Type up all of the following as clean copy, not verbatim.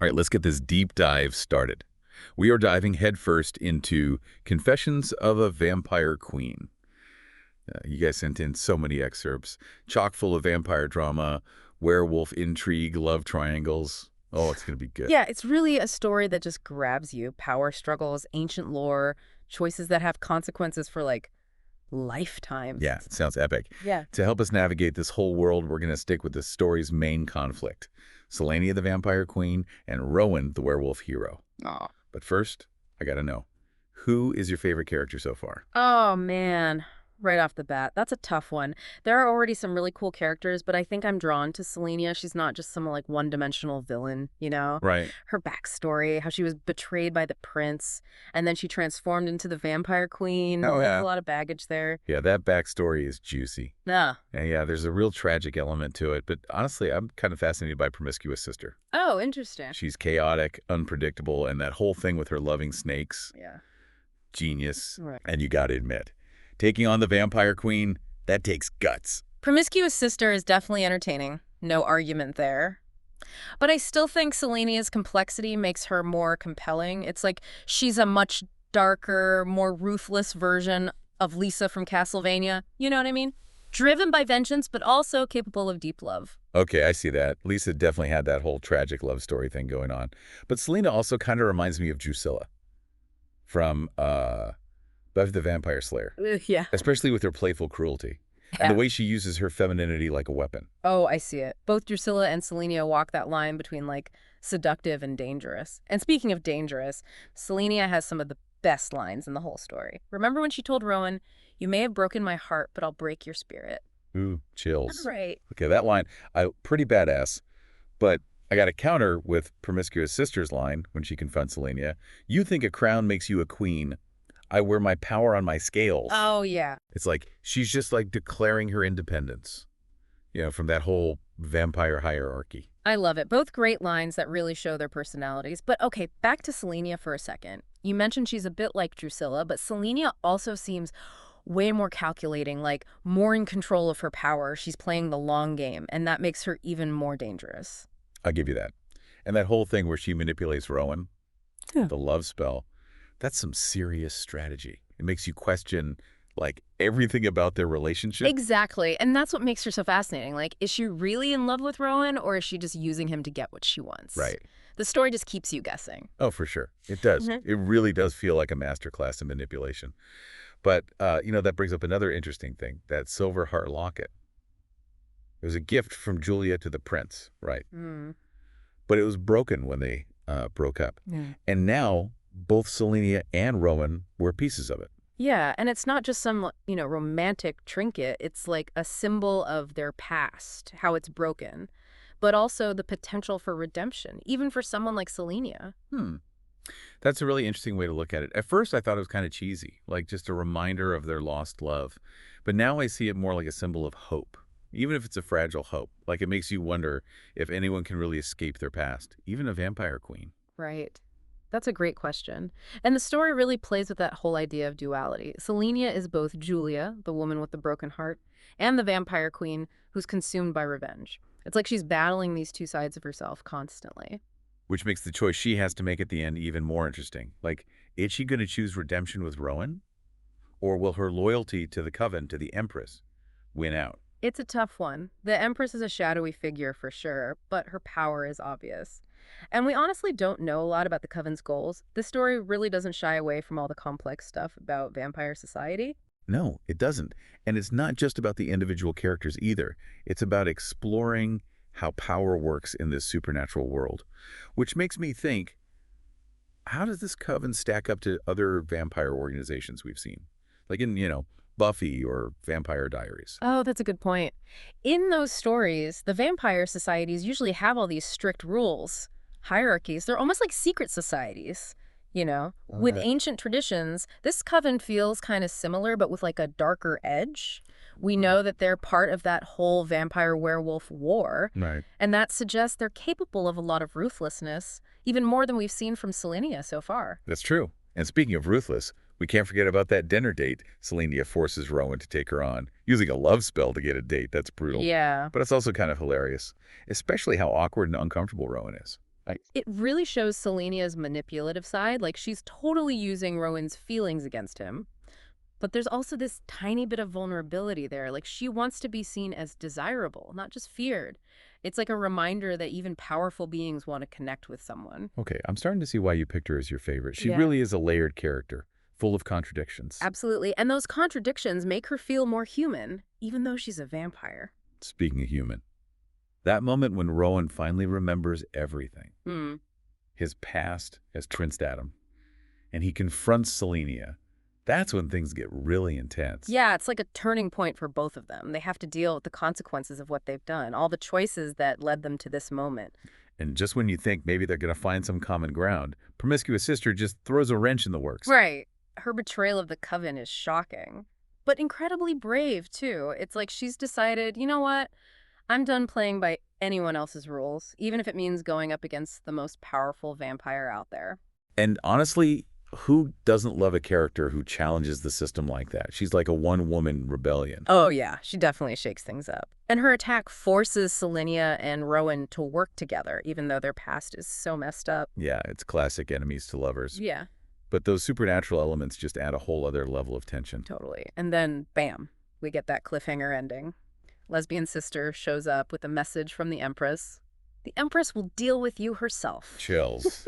All right, let's get this deep dive started. We are diving headfirst into Confessions of a Vampire Queen. You guys sent in so many excerpts, chock full of vampire drama, werewolf intrigue, love triangles. Oh, it's going to be good. Yeah, it's really a story that just grabs you. Power struggles, ancient lore, choices that have consequences for, like, Yeah, lifetimes. it sounds epic. Yeah. To help us navigate this whole world, we're going to stick with the story's main conflict, Selenia the Vampire Queen and Rowan the Werewolf Hero. Oh. But first, I got to know, who is your favorite character so far? Oh, man. Right off the bat. That's a tough one. There are already some really cool characters, but I think I'm drawn to Selenia. She's not just some, like, one-dimensional villain, you know? Right. Her backstory, how she was betrayed by the prince, and then she transformed into the vampire queen. Oh, There's yeah. a lot of baggage there. Yeah, that backstory is juicy. Yeah. And yeah, there's a real tragic element to it, but honestly, I'm kind of fascinated by Promiscuous Sister. Oh, interesting. She's chaotic, unpredictable, and that whole thing with her loving snakes, Yeah. genius. Right. And you gotta admit, taking on the Vampire Queen, that takes guts. Promiscuous Sister is definitely entertaining. No argument there. But I still think Selenia's complexity makes her more compelling. It's like she's a much darker, more ruthless version of Lisa from Castlevania. You know what I mean? Driven by vengeance, but also capable of deep love. Okay, I see that. Lisa definitely had that whole tragic love story thing going on. But Selena also kind of reminds me of Drusilla from Buffy the Vampire Slayer, Yeah. especially with her playful cruelty and the way she uses her femininity like a weapon. Oh, I see it. Both Drusilla and Selenia walk that line between, like, seductive and dangerous. And speaking of dangerous, Selenia has some of the best lines in the whole story. Remember when she told Rowan, "You may have broken my heart, but I'll break your spirit." Ooh, chills. Right. Okay, that line, pretty badass. But I got to counter with Promiscuous Sister's line when she confronts Selenia. You think a crown makes you a queen. I wear my power on my scales. Oh, yeah. It's like she's just like declaring her independence, from that whole vampire hierarchy. I love it. Both great lines that really show their personalities. But okay, back to Selenia for a second. You mentioned she's a bit like Drusilla, but Selenia also seems way more calculating, like more in control of her power. She's playing the long game, and that makes her even more dangerous. I'll give you that. And that whole thing where she manipulates Rowan, Yeah. the love spell, that's some serious strategy. It makes you question, like, everything about their relationship. Exactly. And that's what makes her so fascinating. Like, is she really in love with Rowan, or is she just using him to get what she wants? Right. The story just keeps you guessing. Oh, for sure. It does. Mhm. It really does feel like a masterclass in manipulation. But, that brings up another interesting thing, that silver heart locket. It was a gift from Julia to the prince, right? Mm. But it was broken when they broke up. Yeah. And now both Selenia and Rowan were pieces of it. Yeah, and it's not just some, romantic trinket. It's like a symbol of their past, how it's broken, but also the potential for redemption, even for someone like Selenia. That's a really interesting way to look at it. At first, I thought it was kind of cheesy, like just a reminder of their lost love. But now I see it more like a symbol of hope, even if it's a fragile hope. Like it makes you wonder if anyone can really escape their past, even a vampire queen. Right. That's a great question. And the story really plays with that whole idea of duality. Selenia is both Julia, the woman with the broken heart, and the vampire queen who's consumed by revenge. It's like she's battling these two sides of herself constantly. Which makes the choice she has to make at the end even more interesting. Like, is she going to choose redemption with Rowan? Or will her loyalty to the Coven, to the Empress, win out? It's a tough one. The Empress is a shadowy figure for sure, but her power is obvious. And we honestly don't know a lot about the Coven's goals. This story really doesn't shy away from all the complex stuff about vampire society. No, it doesn't. And it's not just about the individual characters either. It's about exploring how power works in this supernatural world. Which makes me think, how does this Coven stack up to other vampire organizations we've seen? Like in, Buffy or Vampire Diaries. Oh, that's a good point. In those stories, the vampire societies usually have all these strict rules, hierarchies. They're almost like secret societies, With Right. ancient traditions, this coven feels kind of similar, but with like a darker edge. We know that they're part of that whole vampire werewolf war, Right. and that suggests they're capable of a lot of ruthlessness, even more than we've seen from Selenia so far. That's true. And speaking of ruthless, we can't forget about that dinner date Selenia forces Rowan to take her on, using a love spell to get a date. That's brutal. Yeah. But it's also kind of hilarious, especially how awkward and uncomfortable Rowan is. It really shows Selenia's manipulative side, like she's totally using Rowan's feelings against him. But there's also this tiny bit of vulnerability there, like she wants to be seen as desirable, not just feared. It's like a reminder that even powerful beings want to connect with someone. Okay, I'm starting to see why you picked her as your favorite. She Yeah. really is a layered character, full of contradictions. Absolutely. And those contradictions make her feel more human, even though she's a vampire. Speaking of human, that moment when Rowan finally remembers everything, Hmm. his past as Trince Adam, and he confronts Selenia, that's when things get really intense. Yeah, it's like a turning point for both of them. They have to deal with the consequences of what they've done, all the choices that led them to this moment. And just when you think maybe they're going to find some common ground, Promiscuous Sister just throws a wrench in the works. Right. Her betrayal of the coven is shocking, but incredibly brave, too. It's like she's decided, you know what? I'm done playing by anyone else's rules, even if it means going up against the most powerful vampire out there. And honestly, who doesn't love a character who challenges the system like that? She's like a one-woman rebellion. Oh, yeah, she definitely shakes things up. And her attack forces Selenia and Rowan to work together, even though their past is so messed up. Yeah, it's classic enemies to lovers. Yeah, But those supernatural elements just add a whole other level of tension. totally. And then, bam, we get that cliffhanger ending. Lesbian sister shows up with a message from the Empress. The Empress will deal with you herself. Chills.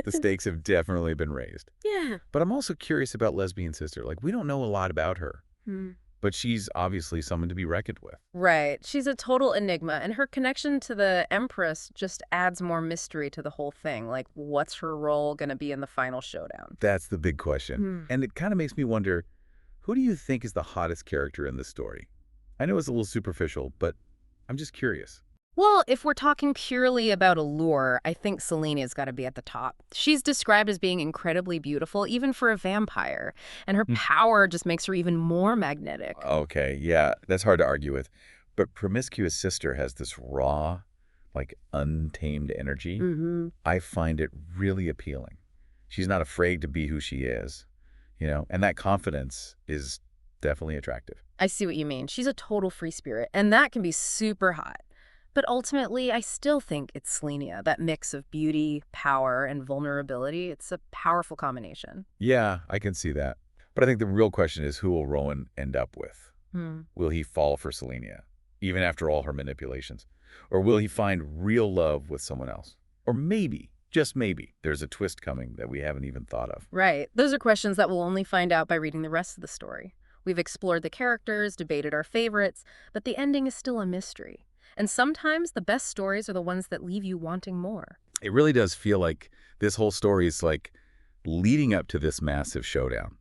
The stakes have definitely been raised. Yeah. But I'm also curious about Lesbian Sister. Like, we don't know a lot about her, Hmm. but she's obviously someone to be reckoned with. Right. She's a total enigma, and her connection to the Empress just adds more mystery to the whole thing. Like, what's her role going to be in the final showdown? That's the big question. Hmm. And it kind of makes me wonder, who do you think is the hottest character in this story? I know it's a little superficial, but I'm just curious. Well, if we're talking purely about allure, I think Selena's got to be at the top. She's described as being incredibly beautiful, even for a vampire, and her power just makes her even more magnetic. Okay, yeah, that's hard to argue with. But Promiscuous Sister has this raw, like untamed energy. Mm-hmm. I find it really appealing. She's not afraid to be who she is, and that confidence is definitely attractive. I see what you mean. She's a total free spirit, and that can be super hot. But ultimately, I still think it's Selenia, that mix of beauty, power, and vulnerability. It's a powerful combination. Yeah, I can see that. But I think the real question is, who will Rowan end up with? Hmm. Will he fall for Selenia, even after all her manipulations? Or will he find real love with someone else? Or maybe, just maybe, there's a twist coming that we haven't even thought of. Right. Those are questions that we'll only find out by reading the rest of the story. We've explored the characters, debated our favorites, but the ending is still a mystery. And sometimes the best stories are the ones that leave you wanting more. It really does feel like this whole story is like leading up to this massive showdown.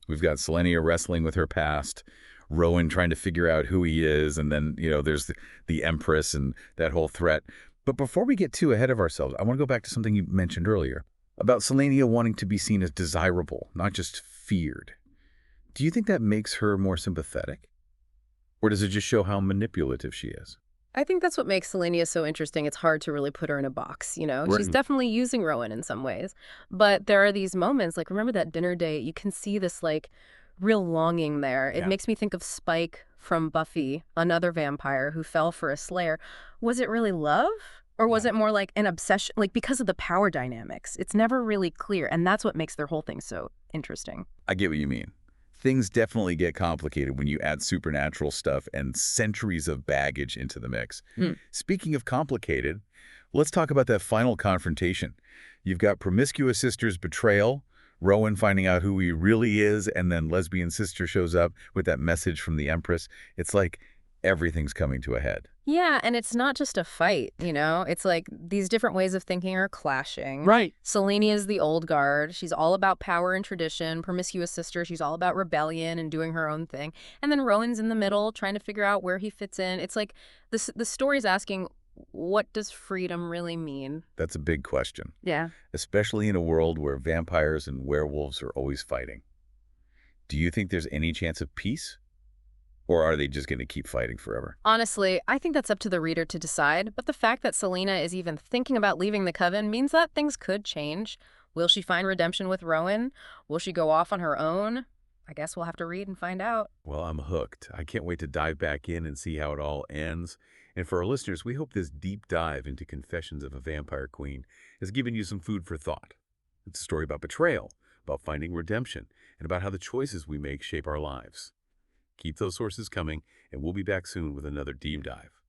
We've got Selenia wrestling with her past, Rowan trying to figure out who he is, and then, there's the Empress and that whole threat. But before we get too ahead of ourselves, I want to go back to something you mentioned earlier about Selenia wanting to be seen as desirable, not just feared. Do you think that makes her more sympathetic? Or does it just show how manipulative she is? I think that's what makes Selenia so interesting. It's hard to really put her in a box, you know? She's Right. definitely using Rowan in some ways. But there are these moments, like remember that dinner date? You can see this like real longing there. It Yeah. makes me think of Spike from Buffy, another vampire who fell for a slayer. Was it really love? Or was Yeah. it more like an obsession? Like because of the power dynamics. It's never really clear. And that's what makes their whole thing so interesting. I get what you mean. Things definitely get complicated when you add supernatural stuff and centuries of baggage into the mix. Mm. Speaking of complicated, let's talk about that final confrontation. You've got Promiscuous Sister's betrayal, Rowan finding out who he really is, and then Lesbian Sister shows up with that message from the Empress. It's like everything's coming to a head. Yeah, and it's not just a fight, you know? It's like these different ways of thinking are clashing. Right. Selenia is the old guard. She's all about power and tradition. Promiscuous Sister, she's all about rebellion and doing her own thing. And then Rowan's in the middle, trying to figure out where he fits in. It's like the story's asking, what does freedom really mean? That's a big question, Yeah. especially in a world where vampires and werewolves are always fighting. Do you think there's any chance of peace? Or are they just going to keep fighting forever? Honestly, I think that's up to the reader to decide, but the fact that Selena is even thinking about leaving the coven means that things could change. Will she find redemption with Rowan? Will she go off on her own? I guess we'll have to read and find out. Well, I'm hooked. I can't wait to dive back in and see how it all ends. And for our listeners, we hope this deep dive into Confessions of a Vampire Queen has given you some food for thought. It's a story about betrayal, about finding redemption, and about how the choices we make shape our lives. Keep those sources coming, and we'll be back soon with another deep dive.